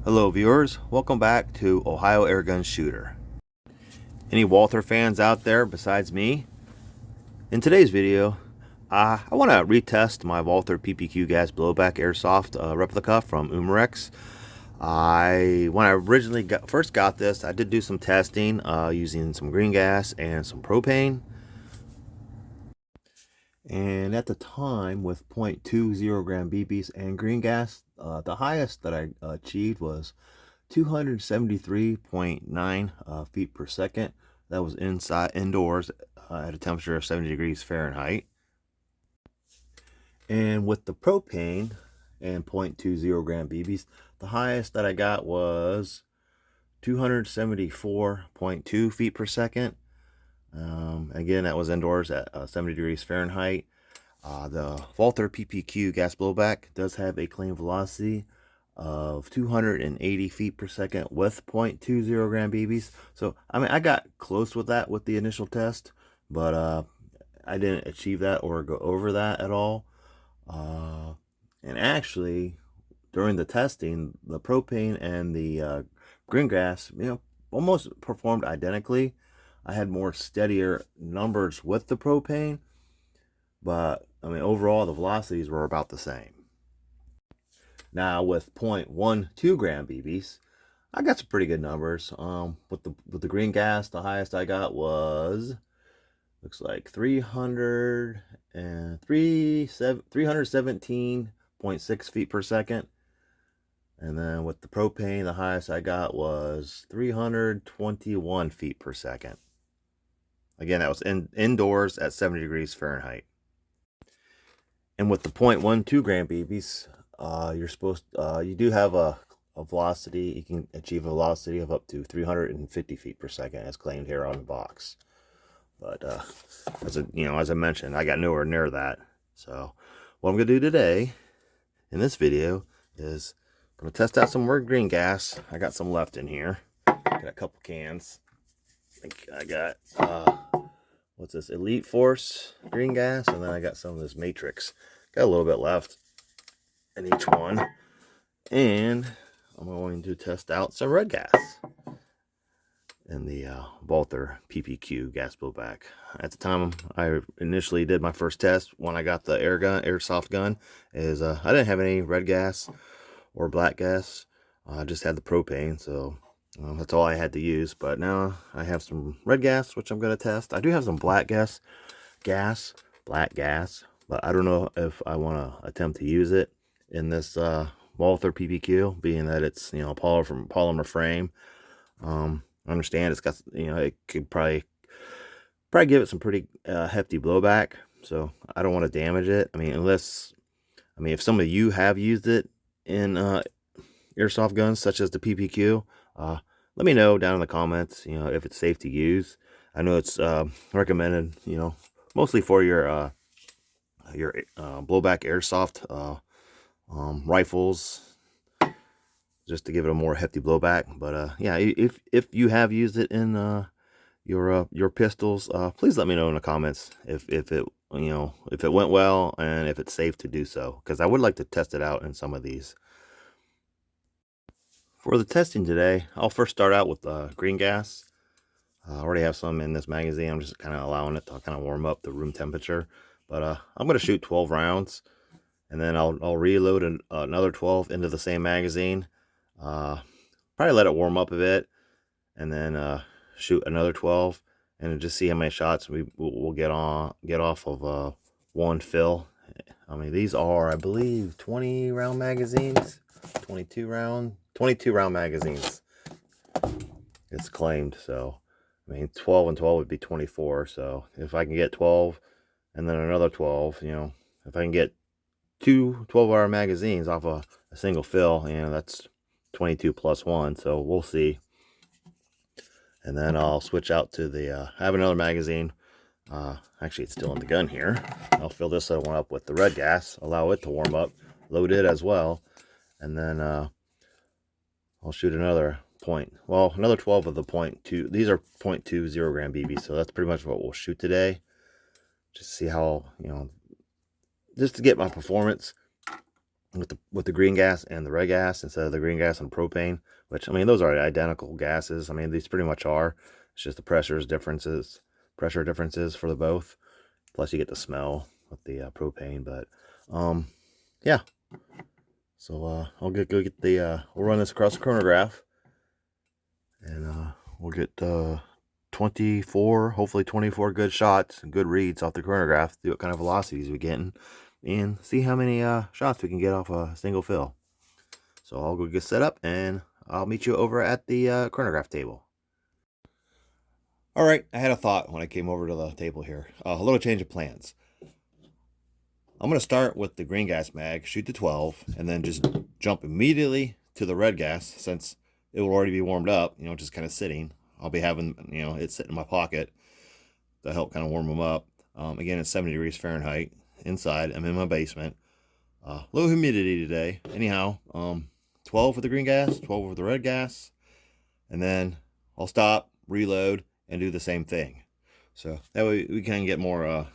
Hello viewers, welcome back to Ohio Airgun Shooter. Any Walther fans out there besides me? In today's video, I want to retest my Walther PPQ gas blowback airsoft replica from Umarex. When I originally first got this, I did do some testing using some green gas and some propane. And at the time, with 0.20 gram BBs and green gas, the highest that I achieved was 273.9 feet per second. That was indoors at a temperature of 70 degrees Fahrenheit. And with the propane and 0.20 gram BBs, the highest that I got was 274.2 feet per second. Again, that was indoors at 70 degrees Fahrenheit. The Walther PPQ gas blowback does have a claim velocity of 280 feet per second with 0.20 gram BBs. So, I mean, I got close with that with the initial test, but I didn't achieve that or go over that at all. And actually, during the testing, the propane and the green gas, almost performed identically. I had more steadier numbers with the propane, but I mean, overall, the velocities were about the same. Now with 0.12 gram BBs, I got some pretty good numbers. With the green gas, the highest I got was, looks like 317.6 feet per second. And then with the propane, the highest I got was 321 feet per second. Again, that was indoors at 70 degrees Fahrenheit. And with the 0.12 gram BBs, you do have a velocity. You can achieve a velocity of up to 350 feet per second, as claimed here on the box. But as I mentioned, I got nowhere near that. So what I'm gonna do today in this video is I'm gonna test out some more green gas. I got some left in here. Got a couple cans. I got what's this, Elite Force green gas, and then I got some of this Matrix. Got a little bit left in each one, and I'm going to test out some red gas in the Walther PPQ gas blowback. At the time I initially did my first test when I got the airsoft gun, is I didn't have any red gas or black gas. I just had the propane, so that's all I had to use. But now I have some red gas, which I'm going to test. I do have some black gas, but I don't know if I want to attempt to use it in this Walther PPQ, being that it's polymer frame. I understand it's got, it could probably give it some pretty hefty blowback, so I don't want to damage it. I mean, if some of you have used it in airsoft guns such as the PPQ, let me know down in the comments, if it's safe to use. I know it's recommended, mostly for your blowback airsoft rifles, just to give it a more hefty blowback. But yeah, if you have used it in your pistols, please let me know in the comments if it went well and if it's safe to do so, because I would like to test it out in some of these. For the testing today, I'll first start out with green gas. I already have some in this magazine. I'm just kind of allowing it to kind of warm up the room temperature. But I'm going to shoot 12 rounds, and then I'll reload another 12 into the same magazine. Probably let it warm up a bit, and then shoot another 12, and just see how many shots we'll get off of one fill. I mean, these are, I believe, 20 round magazines, 22 round magazines, it's claimed. So I mean, 12 and 12 would be 24. So if I can get 12 and then another 12, if I can get two 12-hour magazines off a single fill, that's 22 plus 1. So we'll see. And then I'll switch out to I have another magazine. Actually, it's still in the gun here. I'll fill this one up with the red gas, allow it to warm up, load it as well, and then I'll shoot another 12 of the 0.2. These are 0.20 gram BB, so that's pretty much what we'll shoot today. Just see how, just to get my performance. with the green gas and the red gas instead of the green gas and propane, which, I mean, those are identical gases. I mean, these pretty much are. It's just the pressure differences for the both. Plus you get the smell with the propane. But yeah. So I'll go get the we'll run this across the chronograph, and we'll get 24, hopefully 24 good shots and good reads off the chronograph. See what kind of velocities we're getting, and see how many shots we can get off a single fill. So I'll go get set up, and I'll meet you over at the chronograph table. All right, I had a thought when I came over to the table here. A little change of plans. I'm going to start with the green gas mag, shoot to 12, and then just jump immediately to the red gas since it will already be warmed up, you know, just kind of sitting. I'll be having, you know, it sitting in my pocket to help kind of warm them up. Again, it's 70 degrees Fahrenheit inside. I'm in my basement. Low humidity today. Anyhow, 12 with the green gas, 12 with the red gas, and then I'll stop, reload, and do the same thing. So that way we can get more,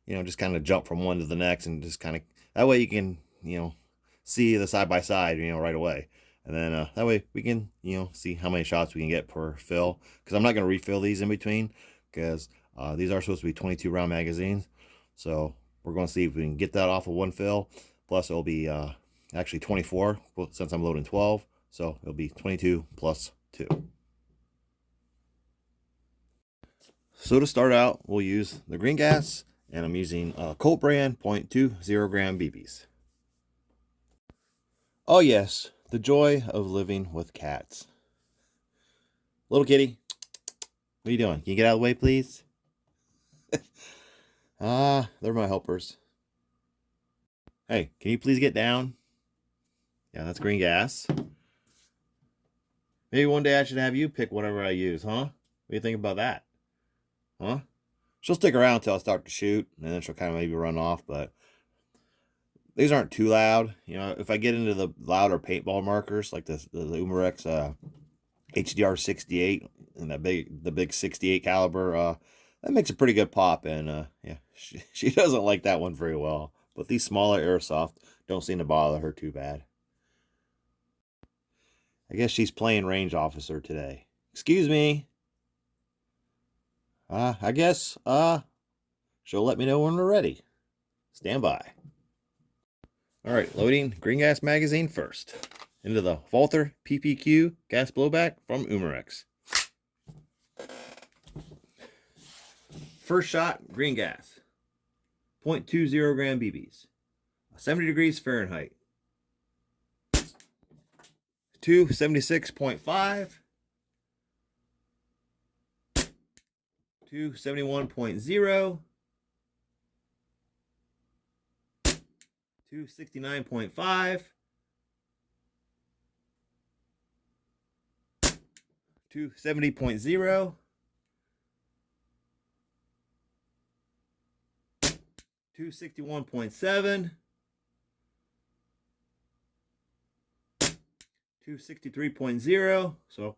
you know, just kind of jump from one to the next, and just kind of, that way you can, you know, see the side by side, you know, right away. And then that way we can, you know, see how many shots we can get per fill, because I'm not going to refill these in between, because these are supposed to be 22 round magazines. So we're going to see if we can get that off of one fill. Plus it'll be actually 24 since I'm loading 12. So it'll be 22 plus 2. So to start out, we'll use the green gas, and I'm using Colt brand 0.20 gram BBs. Oh yes, the joy of living with cats. Little kitty, what are you doing? Can you get out of the way, please? They're my helpers. Hey, can you please get down? Yeah, that's green gas. Maybe one day I should have you pick whatever I use, huh? What do you think about that? Huh? She'll stick around until I start to shoot, and then she'll kind of maybe run off, but these aren't too loud. You know, if I get into the louder paintball markers, like the Umarex HDR 68 and the big 68 caliber, that makes a pretty good pop, and yeah, she doesn't like that one very well. But these smaller airsoft don't seem to bother her too bad. I guess she's playing range officer today. Excuse me. I guess she'll let me know when we're ready. Stand by. All right, loading green gas magazine first into the Walther PPQ gas blowback from Umarex. First shot, green gas, 0.20 gram BBs, 70 degrees Fahrenheit, 276.5, 271.0, 269.5, 270.0, 261.7, 263.0, so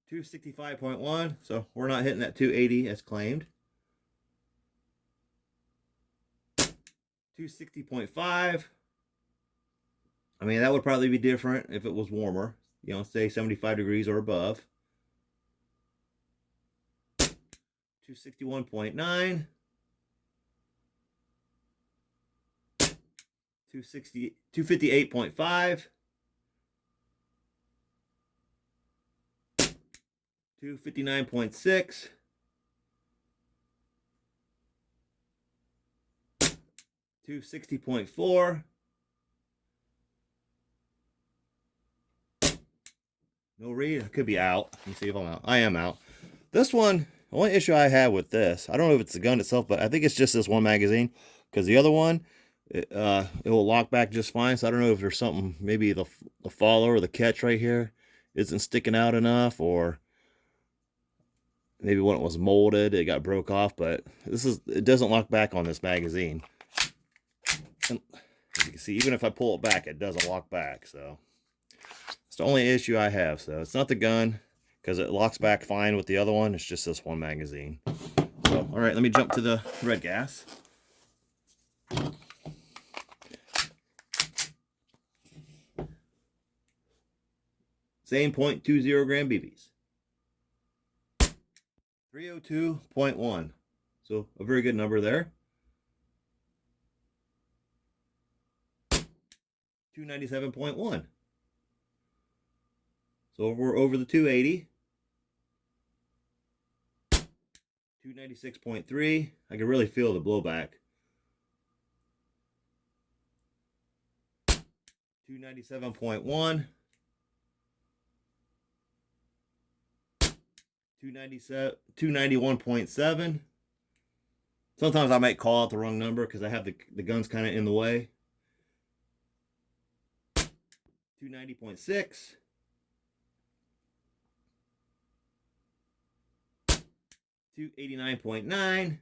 265.1, so we're not hitting that 280 as claimed. 260.5. I mean, that would probably be different if it was warmer, you know, say 75 degrees or above. 261.9. 258.5. 259.6. 260.4. No read. I could be out. Let me see if I'm out. I am out. This one, the only issue I have with this, I don't know if it's the gun itself, but I think it's just this one magazine, because the other one, it will lock back just fine. So I don't know if there's something, maybe the follow or the catch right here isn't sticking out enough, or maybe when it was molded it got broke off. But it doesn't lock back on this magazine. And as you can see, even if I pull it back, it doesn't lock back. So it's the only issue I have. So it's not the gun, because it locks back fine with the other one. It's just this one magazine. So all right, let me jump to the red gas. Same 0.20 gram BBs. 302.1. So a very good number there. 297.1. So we're over the 280. 296.3. I can really feel the blowback. 297.1. 291.7. Sometimes I might call out the wrong number because I have the guns kind of in the way. 290.6. 289.9.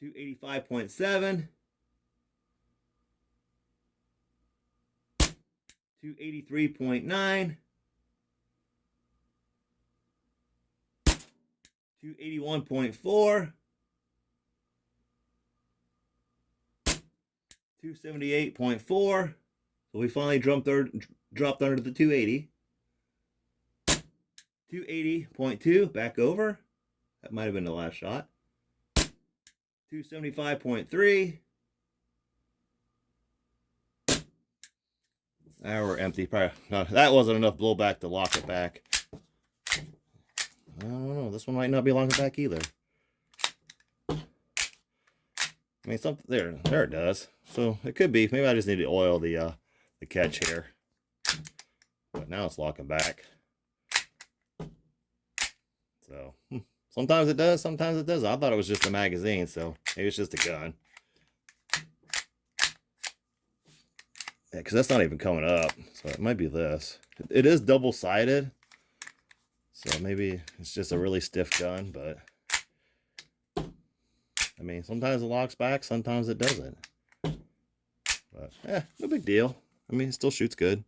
285.7. 283.9. 281.4. 278.4. So we finally dropped under the 280. 280.2, back over. That might have been the last shot. 275.3. Now we're empty. Probably not, that wasn't enough blowback to lock it back. I don't know. This one might not be locking back either. I mean, something there it does. So it could be. Maybe I just need to oil the catch here. But now it's locking back. So sometimes it does, sometimes it doesn't. I thought it was just a magazine, so maybe it's just a gun. Yeah, because that's not even coming up. So it might be this. It is double-sided. So maybe it's just a really stiff gun, but I mean, sometimes it locks back, sometimes it doesn't. But no big deal. I mean, it still shoots good.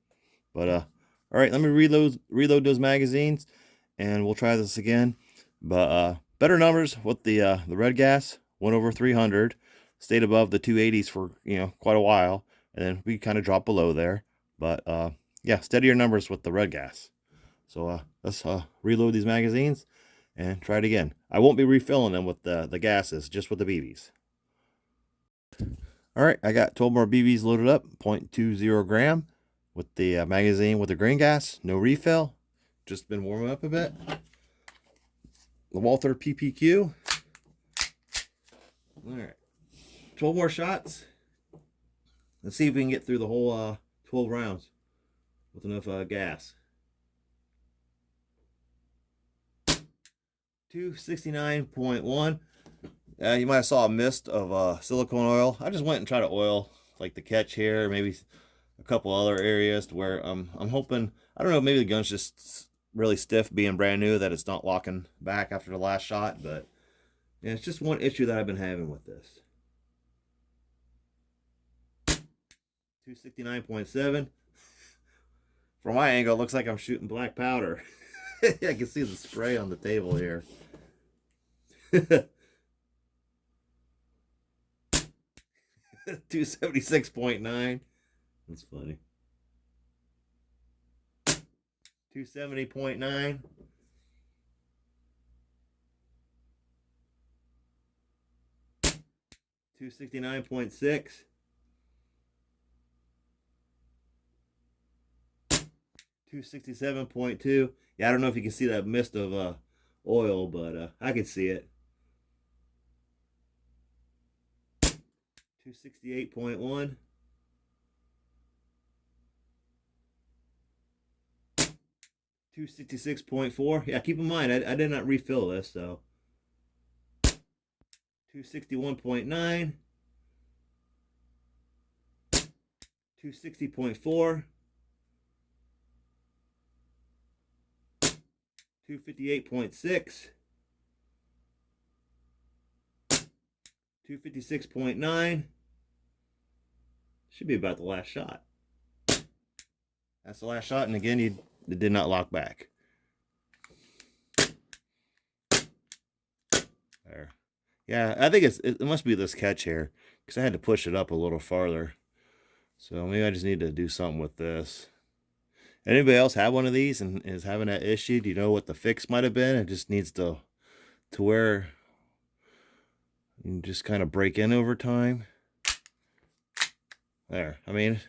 But all right, let me reload those magazines, and we'll try this again. But better numbers with the red gas. Went over 300, stayed above the 280s for quite a while, and then we kind of dropped below there. But yeah, steadier numbers with the red gas. So let's reload these magazines and try it again. I won't be refilling them with the gases, just with the BBs. All right, I got 12 more BBs loaded up, 0.20 gram with the magazine with the green gas, no refill. Just been warming up a bit. The Walther PPQ. All right, 12 more shots. Let's see if we can get through the whole 12 rounds with enough gas. 269.1. You might have saw a mist of silicone oil. I just went and tried to oil like the catch here, maybe a couple other areas to where I'm hoping, I don't know, maybe the gun's just really stiff being brand new, that it's not locking back after the last shot. But yeah, it's just one issue that I've been having with this. 269.7. From my angle, it looks like I'm shooting black powder. I can see the spray on the table here. 276.9. That's funny. 270.9. 269.6. 267.2. Yeah, I don't know if you can see that mist of oil, but I can see it. 268.1. 266.4. Yeah, keep in mind, I did not refill this, so 261.9. 260.4. 258.6. 256.9. Should be about the last shot. That's the last shot, and again, it did not lock back. There. Yeah, I think it must be this catch here, because I had to push it up a little farther. So maybe I just need to do something with this. Anybody else have one of these and is having that issue? Do you know what the fix might have been? It just needs to where you just kind of break in over time. There. I mean,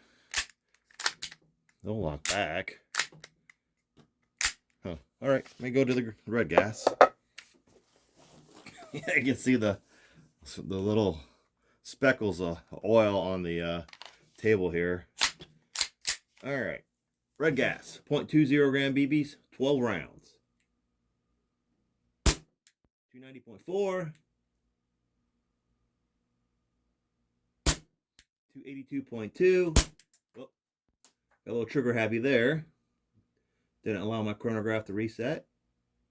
they'll lock back. Huh. All right. Let me go to the red gas. Yeah, you can see the little speckles of oil on the table here. All right. Red gas, 0.20 gram BBs, 12 rounds. 290.4. 282.2. Oh, got a little trigger happy there. Didn't allow my chronograph to reset.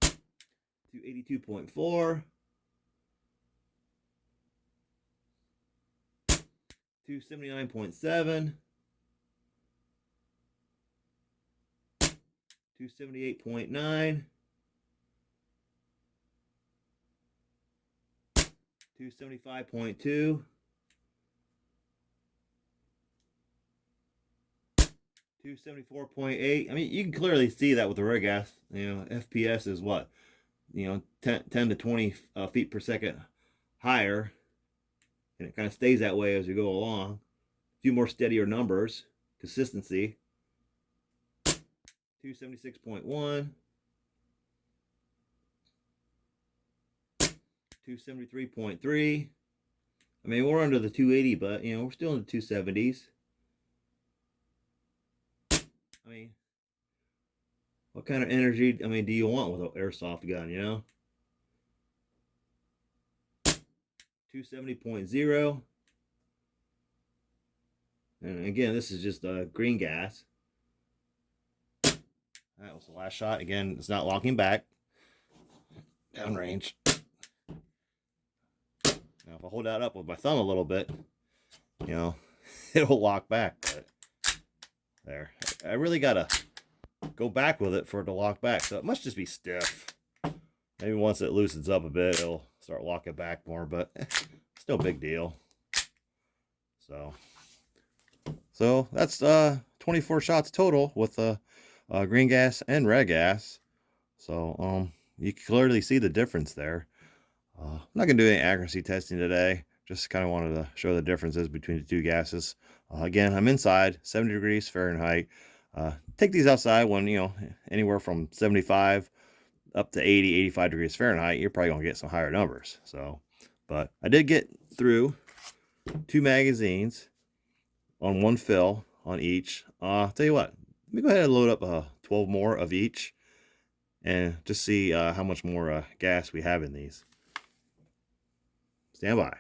282.4. 279.7. 278.9. 275.2. 274.8. I mean, you can clearly see that with the red gas. You know, FPS is what? You know, 10 to 20 feet per second higher. And it kind of stays that way as you go along. A few more steadier numbers. Consistency. 276.1. 273.3. I mean, we're under the 280, but, you know, we're still in the 270s. I mean, what kind of energy, I mean, do you want with an airsoft gun, you know? 270.0. And again, this is just green gas. That was the last shot. Again, it's not locking back. Downrange. Now, if I hold that up with my thumb a little bit, you know, it'll lock back. But there. I really got to go back with it for it to lock back. So it must just be stiff. Maybe once it loosens up a bit, it'll start locking back more, but still a big deal. So that's 24 shots total with green gas and red gas. So you can clearly see the difference there. I'm not gonna do any accuracy testing today. Just kind of wanted to show the differences between the two gases. Again, I'm inside, 70 degrees Fahrenheit. Take these outside when, you know, anywhere from 75 up to 80, 85 degrees Fahrenheit, you're probably gonna get some higher numbers. So, but I did get through 2 magazines on 1 fill on each. Tell you what, let me go ahead and load up 12 more of each and just see how much more gas we have in these. Stand by.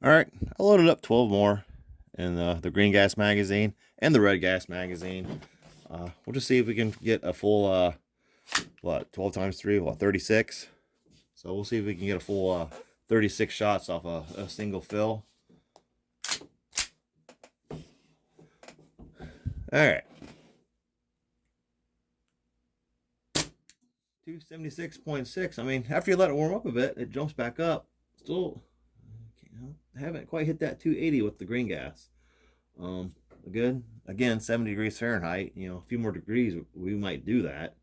All right, I loaded up 12 more in the green gas magazine and the red gas magazine. We'll just see if we can get a full, 12 times 3, 36. So we'll see if we can get a full 36 shots off a single fill. All right. 276.6. I mean, after you let it warm up a bit, it jumps back up. Still, you know, haven't quite hit that 280 with the green gas. Good. Again, 70 degrees Fahrenheit. You know, a few more degrees, we might do that.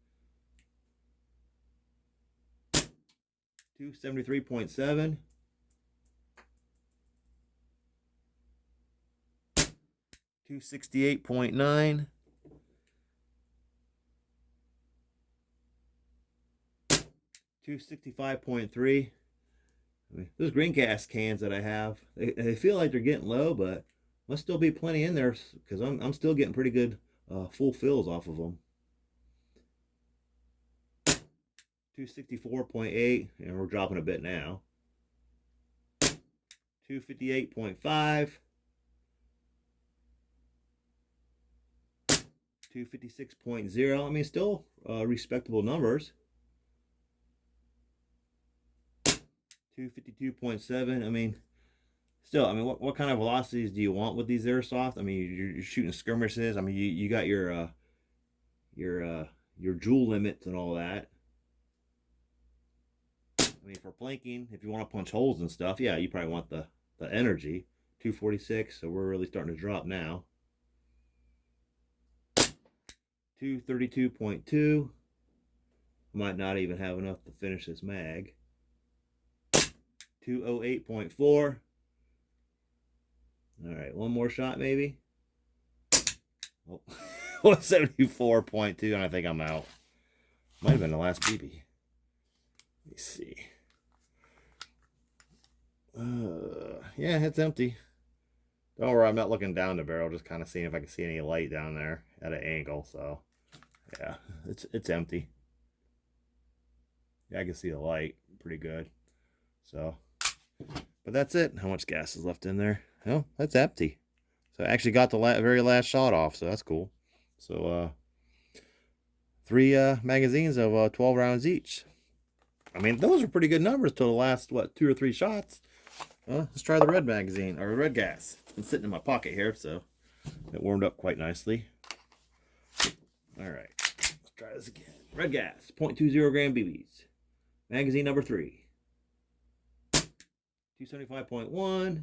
273.7. 268.9. 265.3. I mean, those green gas cans that I have, they feel like they're getting low, but must still be plenty in there because I'm still getting pretty good full fills off of them. 264.8, and we're dropping a bit now. 258.5. 256.0. I mean, still respectable numbers. 252.7. I mean, still, I mean, what kind of velocities do you want with these airsoft? I mean, you're shooting skirmishes. I mean, you got your joule limits and all that. I mean, for planking, if you want to punch holes and stuff, yeah, you probably want the energy. 246, so we're really starting to drop now. 232.2. Might not even have enough to finish this mag. 208.4. All right, one more shot maybe. Oh, 174.2, and I think I'm out. Might have been the last BB. Let me see. Yeah, it's empty. Don't worry, I'm not looking down the barrel, just kind of seeing if I can see any light down there at an angle. So, yeah, it's empty. Yeah, I can see the light pretty good. So, but that's it. How much gas is left in there? Oh, that's empty. So I actually got the very last shot off, so that's cool. So, 3 magazines of 12 rounds each. I mean, those are pretty good numbers till the last, what, 2 or 3 shots. Let's try the red magazine, or red gas. It's been sitting in my pocket here, so it warmed up quite nicely. All right, let's try this again. Red gas, 0.20 gram BBs. Magazine number 3. 275.1.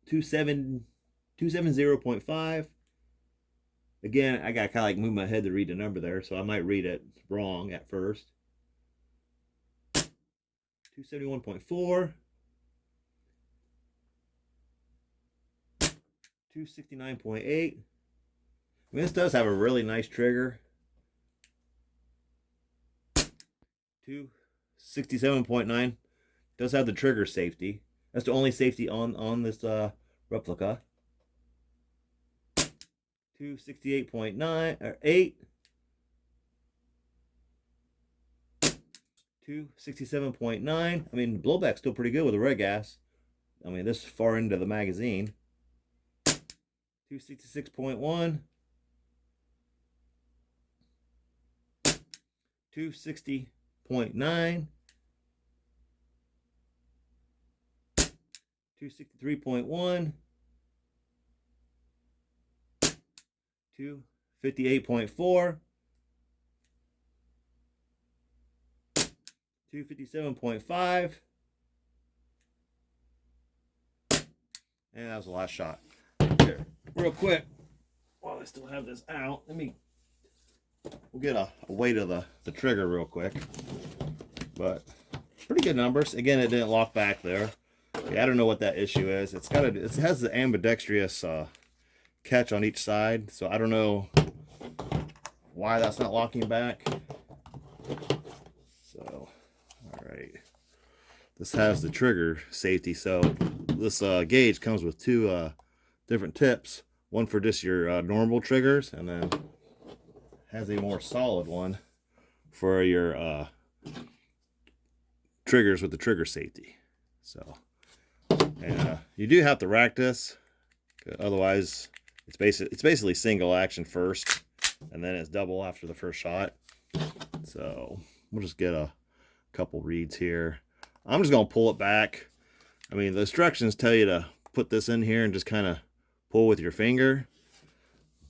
270.5. Again, I got to kind of like move my head to read the number there, so I might read it wrong at first. 271.4. 269.8. I mean, this does have a really nice trigger. 267.9. Does have the trigger safety. That's the only safety on this replica. 268.9 or 8. 267.9. I mean, the blowback's still pretty good with the red gas. I mean, this far into the magazine. 266.1. 260.9. 263.1. 258.4. 257.5. And that was the last shot. Here, real quick, while I still have this out, we'll get a weight of the trigger real quick. But pretty good numbers. Again, it didn't lock back there. Yeah, I don't know what that issue is. It has the ambidextrous catch on each side, so I don't know why that's not locking back. So, all right. This has the trigger safety, so this gauge comes with 2 different tips. One for just your normal triggers, and then has a more solid one for your triggers with the trigger safety. So, and you do have to rack this, otherwise it's basically single action first, and then it's double after the first shot. So we'll just get a couple reads here. I'm just gonna pull it back. I mean, the instructions tell you to put this in here and just kind of pull with your finger,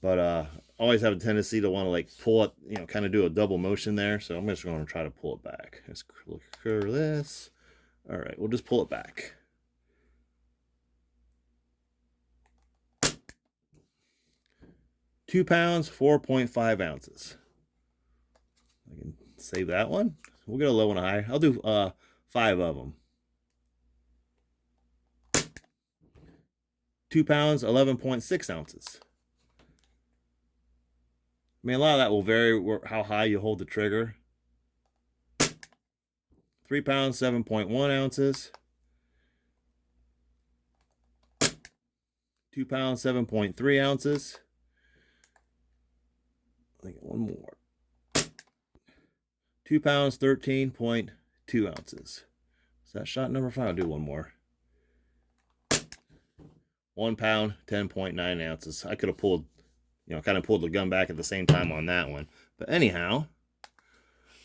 but always have a tendency to want to like pull it, you know, kind of do a double motion there. So I'm just going to try to pull it back. Let's look for this. All right, we'll just pull it back. £2, 4.5 ounces. I can save that one. We'll get a low and a high. I'll do 5 of them. 2 pounds, 11.6 ounces. I mean, a lot of that will vary how high you hold the trigger. 3 pounds, 7.1 ounces. 2 pounds, 7.3 ounces. I got one more. 2 pounds, 13.2 ounces. Is that shot number 5? I'll do one more. 1 pound, 10.9 ounces. I could have pulled, you know, kind of pulled the gun back at the same time on that one. But anyhow,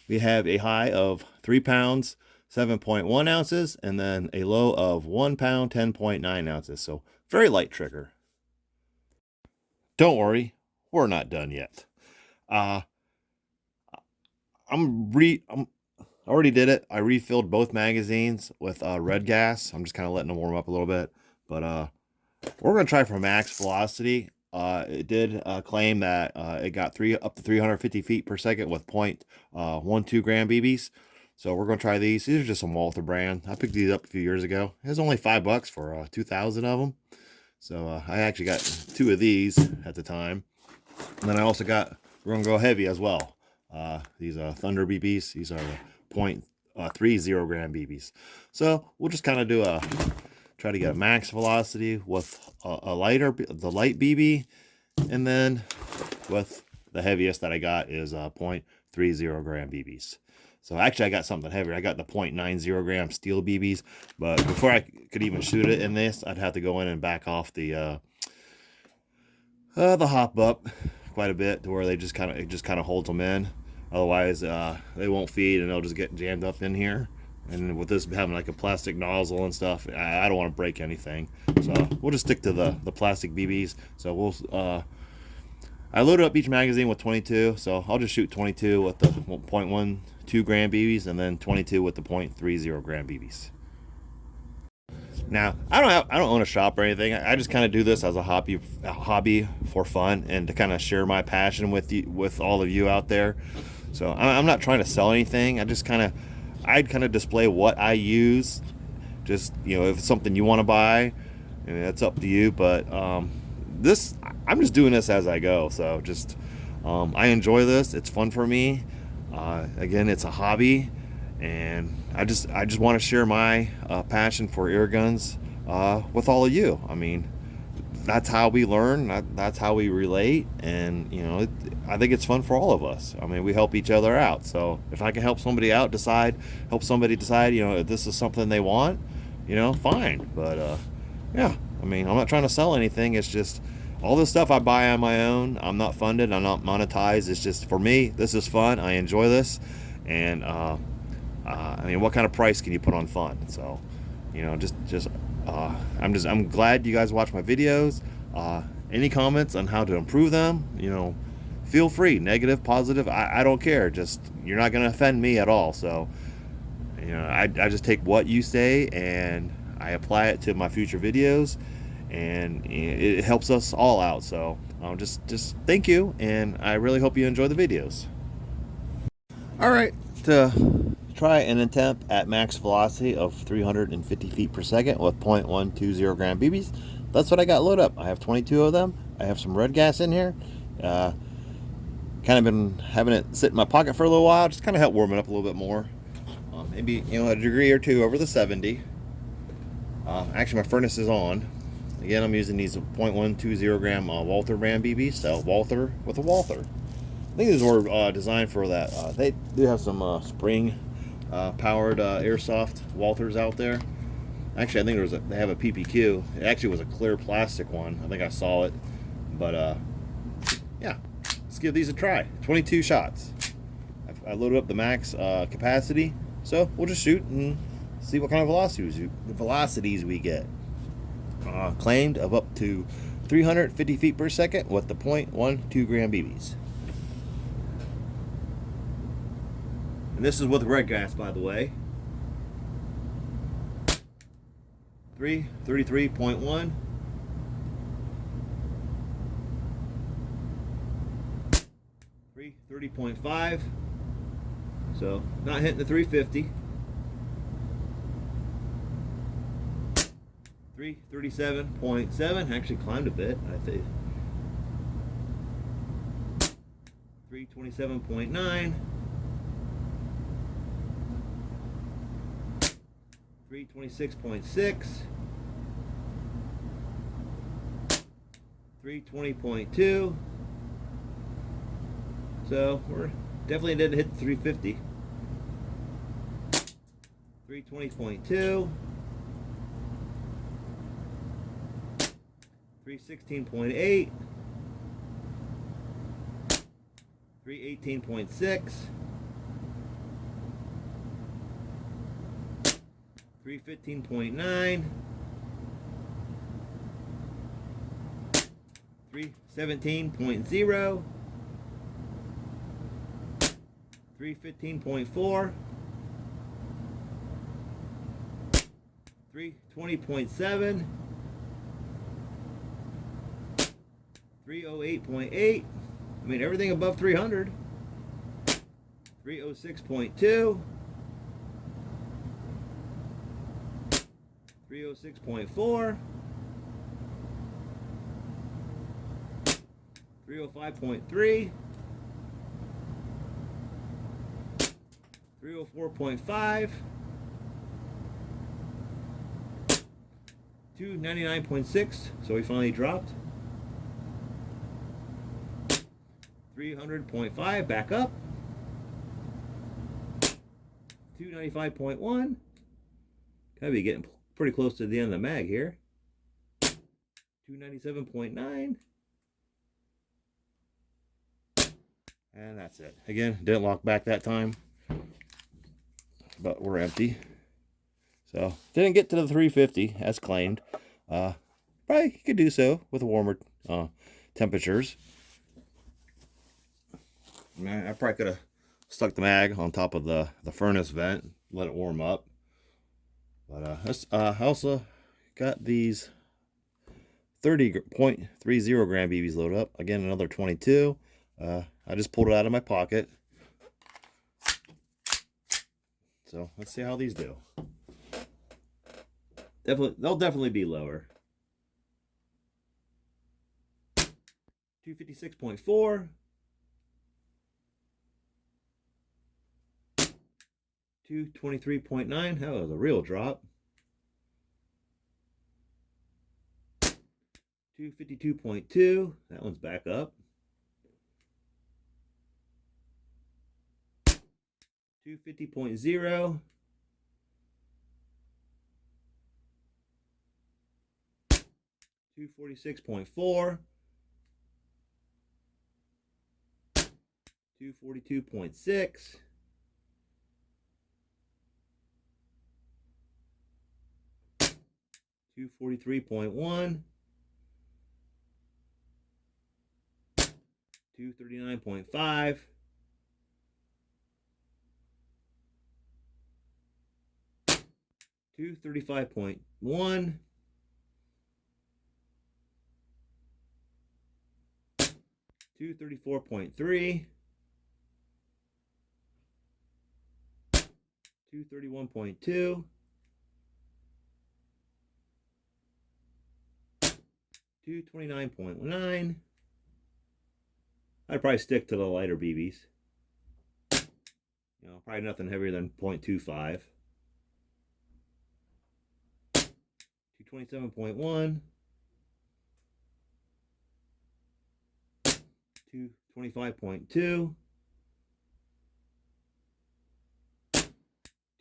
we have a high of 3 pounds, 7.1 ounces, and then a low of 1 pound, 10.9 ounces. So very light trigger. Don't worry, we're not done yet. I'm I already did it. I refilled both magazines with red gas. I'm just kind of letting them warm up a little bit. But we're going to try for max velocity. It did claim that it got up to 350 feet per second with 0.12 gram BBs. So we're going to try these. These are just some Walther brand. I picked these up a few years ago. It was only $5 for 2,000 of them. So I actually got 2 of these at the time. And then I also got, we're going to go heavy as well. These Thunder BBs. These are 0.30 gram BBs. So we'll just kind of do try to get a max velocity with the light BB, and then with the heaviest that I got is 0.30 gram BBs. So actually I got something heavier. I got the 0.90 gram steel BBs, but before I could even shoot it in this, I'd have to go in and back off the hop up quite a bit to where it just kind of holds them in. Otherwise they won't feed and they'll just get jammed up in here. And with this having like a plastic nozzle and stuff, I don't want to break anything. So we'll just stick to the plastic BBs. So we'll I loaded up each magazine with 22, so I'll just shoot 22 with the 0.12 gram BBs and then 22 with the 0.30 gram BBs. Now, I don't own a shop or anything. I just kind of do this as a hobby for fun and to kind of share my passion with all of you out there. So I'm not trying to sell anything. I'd kind of display what I use. Just, you know, if it's something you want to buy, I mean, that's up to you. But I'm just doing this as I go. So just I enjoy this. It's fun for me. Again, it's a hobby, and I just want to share my passion for air guns with all of you. I mean, that's how we learn. That's how we relate, and you know, I think it's fun for all of us. I mean, we help each other out. So if I can help somebody decide, you know, if this is something they want, you know, fine. But yeah, I mean, I'm not trying to sell anything. It's just all this stuff I buy on my own. I'm not funded. I'm not monetized. It's just for me. This is fun. I enjoy this, and I mean, what kind of price can you put on fun? So, you know, I'm glad you guys watch my videos. Any comments on how to improve them, you know, feel free. Negative, positive, I don't care. Just, you're not going to offend me at all. So, you know, I just take what you say and I apply it to my future videos, and it helps us all out. So just thank you, and I really hope you enjoy the videos. All right, to try an attempt at max velocity of 350 feet per second with 0.120 gram BBs. That's what I got loaded up. I have 22 of them. I have some red gas in here. Kind of been having it sit in my pocket for a little while, just kind of help warm it up a little bit more. Maybe, you know, a degree or two over the 70. Actually, my furnace is on. Again, I'm using these 0.120 gram Walther brand BBs. So Walther with a Walther. I think these were designed for that. They do have some spring powered airsoft Walthers out there. Actually, I think they have a PPQ. It actually was a clear plastic one. I think I saw it. But yeah, let's give these a try. 22 shots. I loaded up the max capacity, so we'll just shoot and see what kind of velocities we get. Claimed of up to 350 feet per second with the 0.12 gram BBs. And this is with red gas, by the way. 333.1. 330.5. So not hitting the 350. 337.7. Actually climbed a bit, I think. 327.9. 326.6. 320.2. So we're definitely didn't hit the 350. 320.2. 316.8. 318.6. 315.9. 317.0. 315.4. 320.7, 308.8. I mean, everything above 300. 306.2, 306.4, 305.3, 304.5, 299.6, so we finally dropped. 300.5, back up. 295.1. Gotta be getting pretty close to the end of the mag here. 297.9. And that's it. Again, didn't lock back that time, but we're empty. So didn't get to the 350 as claimed. Probably could do so with warmer temperatures. I probably could have stuck the mag on top of the furnace vent, let it warm up. But I also got these 30.30 gram BBs loaded up. Again, another 22. I just pulled it out of my pocket. So let's see how these do. They'll definitely be lower. 256.4. 223.9. That was a real drop. 252.2. That one's back up. 250.0. 246.4. 242.6. 243.1. 239.5. 235.1. 234.3. 231.2. 229.9. I'd probably stick to the lighter BBs. You know, probably nothing heavier than 0.25. 227.1. 225.2.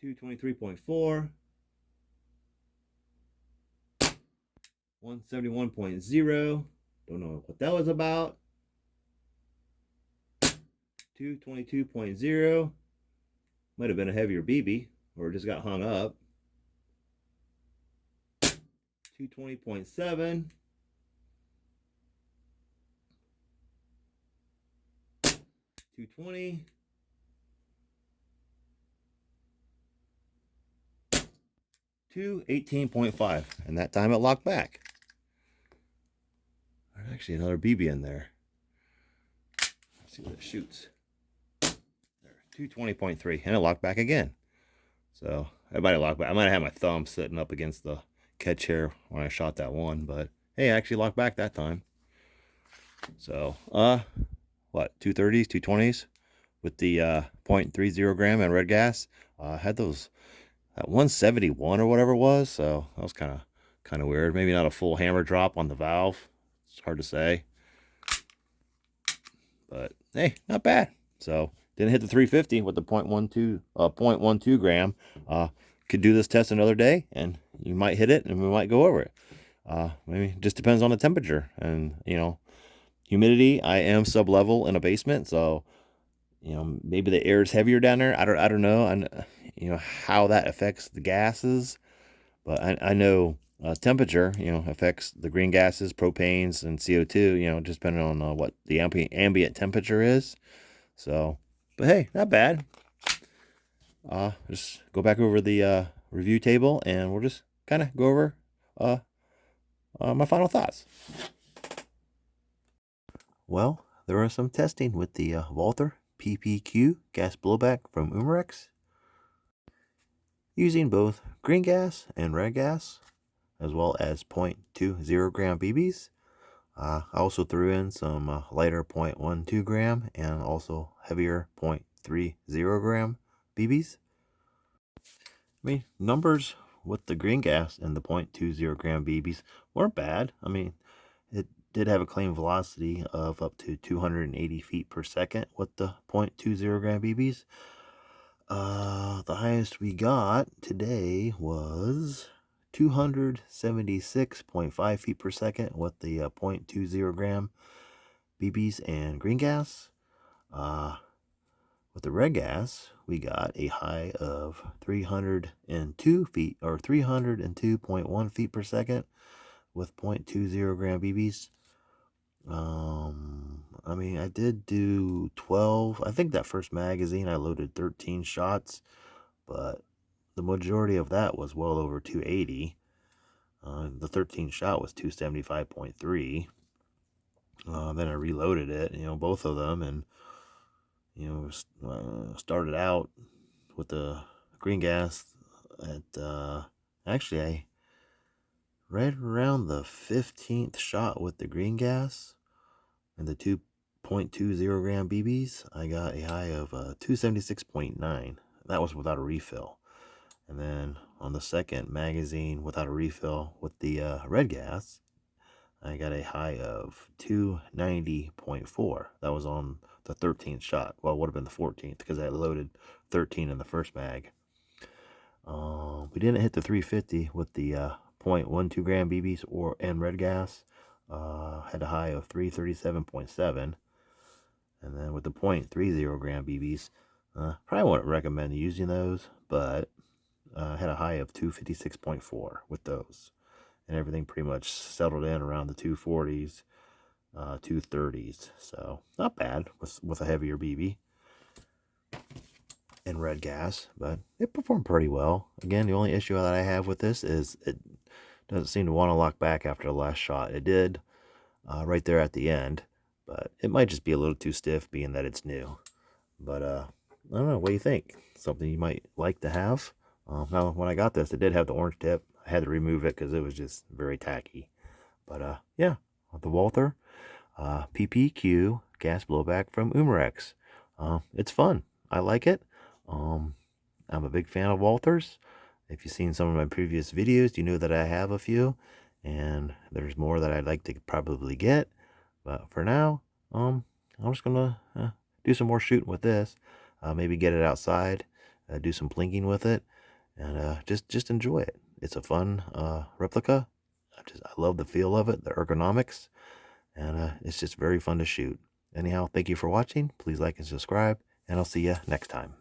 223.4. 171.0. Don't know what that was about. 222.0. Might have been a heavier BB, or it just got hung up. 220.7. 220. 218.5. And that time it locked back. There's actually another BB in there. Let's see what it shoots. There, 220.3. And it locked back again. So it might have locked back. I might have had my thumb sitting up against the catch here when I shot that one, but hey, I actually locked back that time. So what, 230s, 220s with the 0.30 gram and red gas. Had those at 171 or whatever it was, so that was kind of weird. Maybe not a full hammer drop on the valve. It's hard to say, but hey, not bad. So didn't hit the 350 with the 0.12 gram. Could do this test another day, and you might hit it, and we might go over it. Maybe it just depends on the temperature and, you know, humidity. I am sub-level in a basement, so, you know, maybe the air is heavier down there. I don't know. And you know how that affects the gases, but I know temperature, you know, affects the green gases, propanes, and CO2. You know, just depending on what the ambient temperature is. So, but hey, not bad. Just go back over the review table, and we'll just kind of go over my final thoughts. Well, there was some testing with the Walther PPQ gas blowback from Umarex, using both green gas and red gas, as well as 0.20 gram BBs. I also threw in some lighter 0.12 gram and also heavier 0.30 gram BBs. I mean, numbers with the green gas and the 0.20 gram BBs weren't bad. I mean, it did have a claimed velocity of up to 280 feet per second with the 0.20 gram BBs. The highest we got today was 276.5 feet per second with the 0.20 gram BBs and green gas. With the red gas, we got a high of 302 feet, or 302.1 feet per second with 0.20 gram BBs. I mean, I did do 12. I think that first magazine I loaded 13 shots, but the majority of that was well over 280. The 13 shot was 275.3. Then I reloaded it, both of them, and started out with the green gas at actually I right around the 15th shot with the green gas and the 2.20 gram BBs. I got a high of 276.9. That was without a refill. And then on the second magazine without a refill with the red gas, I got a high of 290.4. That was on the 13th shot. Well, it would have been the 14th because I loaded 13 in the first mag. We didn't hit the 350 with the 0.12 gram BBs and red gas. Had a high of 337.7. And then with the 0.30 gram BBs, probably wouldn't recommend using those, but had a high of 256.4 with those. And everything pretty much settled in around the 240s, 230s. So not bad with a heavier BB and red gas, but it performed pretty well. Again, the only issue that I have with this is it doesn't seem to want to lock back after the last shot. It did right there at the end, but it might just be a little too stiff being that it's new. But I don't know, what do you think? Something you might like to have? Now, when I got this, it did have the orange tip. I had to remove it because it was just very tacky. But yeah, the Walther PPQ gas blowback from Umarex. It's fun. I like it. I'm a big fan of Walthers. If you've seen some of my previous videos, you know that I have a few, and there's more that I'd like to probably get. But for now, I'm just gonna do some more shooting with this. Maybe get it outside, do some plinking with it, and just enjoy it. It's a fun replica. I love the feel of it, the ergonomics, and it's just very fun to shoot. Anyhow, thank you for watching. Please like and subscribe, and I'll see you next time.